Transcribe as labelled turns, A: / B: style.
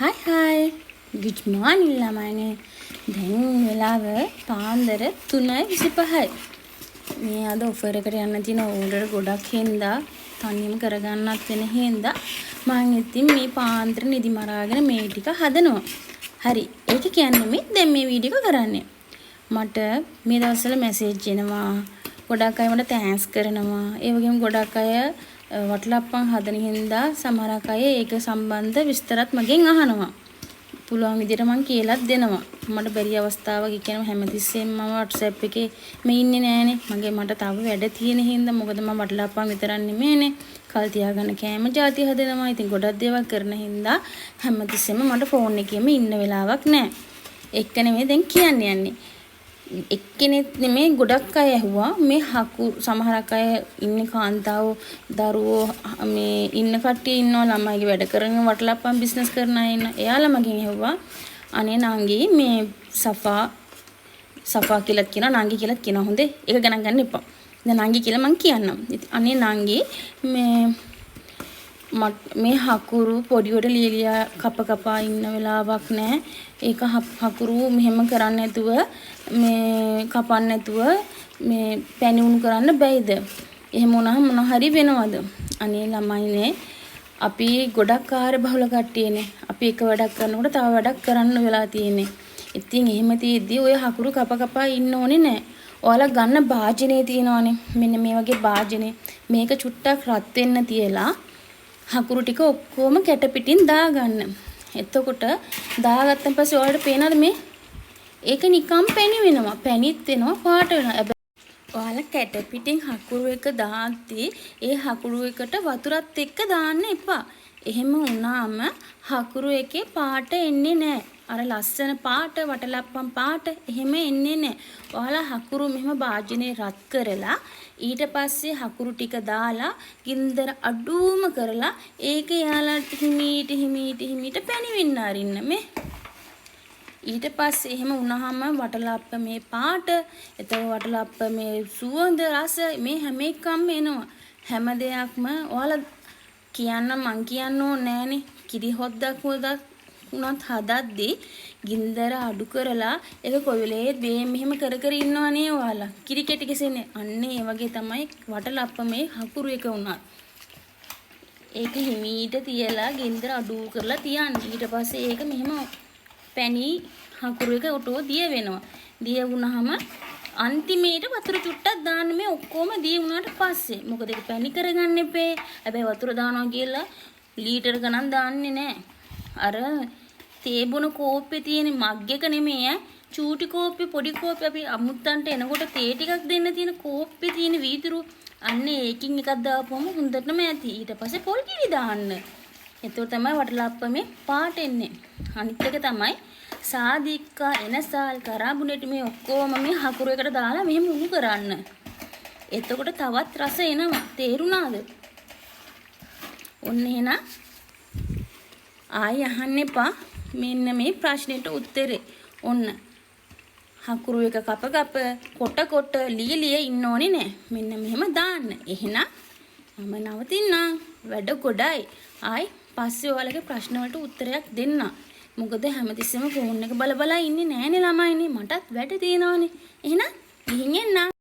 A: Hi. Good morning ළමයිනේ. දැන් වෙලාව පාන්දර 3:25යි. මේ අද ඔෆර් එකට යන්න තියෙන ඕඩර් ගොඩක් හින්දා තනියම කරගන්නත් වෙන හින්දා මම ඉතින් මේ පාන්දර නිදි මරාගෙන මේ ටික හදනවා. හරි. ඒක කියන්නේ මේ දැන් මේ වීඩියෝ කරන්නේ. මට මේ දවස්වල මැසේජ් එනවා. ගොඩක් අය මට තෑන්ක්ස් කරනවා. ඒ වගේම ගොඩක් අය වටලප්පන් හදන හින්දා සමහරක් අය ඒක සම්බන්ධ විස්තරත් මගෙන් අහනවා. පුළුවන් විදිහට මම කියලාත් දෙනවා. මට බැරි අවස්ථාවක කියනවා හැමතිස්සෙම මම WhatsApp එකේ මේ ඉන්නේ නෑනේ. මට තව වැඩ තියෙන හින්දා මොකද මම වටලප්පන් විතරක් නෙමෙයිනේ. කල් තියාගන්න කෑම ಜಾති හදනවා. ඉතින් ගොඩක් දේවල් කරන හින්දා හැමතිස්සෙම මට ෆෝන් එකේම ඉන්න වෙලාවක් නෑ. එක්ක නෙමෙයි දැන් යන්නේ. එක්කෙනෙක් නෙමේ ගොඩක් අය ඇහුවා මේ සමහරක් අය ඉන්නේ කාන්තාවෝ දරුවෝ මේ ඉන්න කට්ටිය ඉන්නවා ළමයිගේ වැඩ කරන වටලප්පන් බිස්නස් කරන අය ඉන්න. එයාලා මගෙන් ඇහුවා අනේ නංගි මේ සෆා කියලා කියනවා නංගි කියලා කියනවා හොඳේ. ඒක ගණන් ගන්න එපා. දැන් නංගි කියලා මං කියන්නම්. අනේ නංගි මේ හකුරු පොඩියට ලියලියා කපා ඉන්න වෙලාවක් නැහැ. ඒක හකුරු මෙහෙම කරන්න නැතුව මේ කපන්න නැතුව මේ පැණි උණු කරන්න බැයිද? එහෙම වුණාම මොන හරි වෙනවද? අනේ ළමයිනේ අපි ගොඩක් කාර්යබහුල කට්ටියනේ. අපි එක වැඩක් කරනකොට තව වැඩක් කරන්න වෙලා තියෙන්නේ. ඉතින් එහෙම තියෙද්දි ඔය හකුරු කපා ඉන්න ඕනේ නැහැ. ඔයාලා ගන්න භාජනේ තියෙනවානේ. මෙන්න මේ වගේ භාජනේ. මේක චුට්ටක් රත් වෙන්න තියලා හකුරු ටික ඔක්කොම කැට පිටින් දාගන්න. එතකොට දාගත්තන් පස්සේ ඔයාලට පේනවද මේ? ඒක නිකම් පැණි වෙනවා. පැණිත් වෙනවා පාට වෙනවා. ඔයාලා කැට පිටින් හකුරු එක දාද්දී ඒ හකුරු එකට වතුරත් එක්ක දාන්න එපා. එහෙම වුණාම හකුරු එකේ පාට එන්නේ නැහැ. අර ලස්සන පාට වටලප්පම් පාට එහෙම එන්නේ නැහැ. ඔයාලා හකුරු මෙහෙම භාජනේ රත් කරලා ඊට පස්සේ හකුරු ටික දාලා ගින්දර අඩුම කරලා ඒක යාලට හිමීට පැණි වෙන්න අරින්න මේ. ඊට පස්සේ එහෙම වුණාම වටලප්පමේ පාට එතකොට වටලප්පමේ සුවඳ රස මේ හැම එකක්ම එනවා. හැම දෙයක්ම ඔයාලා කියන්න මං කියන්න ඕනේ නෑනේ. කිරි හොද්දක් උනත් හදද්දී ගින්දර අඩු කරලා ඒක කොවිලේ මෙහෙම කර ඉන්නවනේ ඔයාලා. කිරි කැටි කෙසෙන්නේ. අන්න ඒ වගේ තමයි වටලප්පමේ හකුරු එක උනත්. ඒක හිමීට තියලා ගින්දර අඩු කරලා තියන්න. ඊට පස්සේ ඒක මෙහෙම පැණි හකුරු එක උටෝ දිය වෙනවා. දිය වුණාම අන්තිමේට වතුර චුට්ටක් දාන්න මේ ඔක්කොම දිය වුණාට පස්සේ. මොකද ඒක පැණි කරගන්න එපේ. හැබැයි වතුර දානවා කියලා ලීටර ගණන් දාන්නේ නැහැ. අර තේ බොන කෝප්පේ තියෙන මග් එක නෙමෙයි චූටි කෝප්පේ පොඩි කෝප්පේ අපි අමුත්තන්ට එනකොට තේ ටිකක් දෙන්න තියෙන කෝප්පේ තියෙන වීදුරු අන්න ඒකින් එකක් දාපුවම හොඳටම ඇති. ඊට පස්සේ පොල් කිරි දාන්න. එතකොට තමයි වටලප්පමේ පාට එන්නේ. අනිත් එක තමයි සාදික්කා එනසාල් කරාබුනෙට මේ ඔක්කොම මේ හකුරු එකට දාලා මෙහෙම උණු කරන්න. එතකොට තවත් රස එනවා. තේරුණාද? ඔන්න එහෙනම් ආයි අහන්න එපා. මෙන්න මේ ප්‍රශ්නෙට උත්තරේ. ඔන්න හකුරු එක කප කොට ලිය ඉන්න ඕනේ නෑ. මෙන්න මෙහෙම දාන්න. එහෙනම් මම නවතින්නම්. වැඩ ගොඩයි. ආයි පස්සේ ඔයාලගේ ප්‍රශ්න වලට උත්තරයක් දෙන්න. මොකද හැමතිස්සෙම ෆෝන් එක බල ඉන්නේ නෑනේ ළමයිනේ. මටත් වැඩ තියෙනවානේ. එහෙනම් ගිහින් එන්න.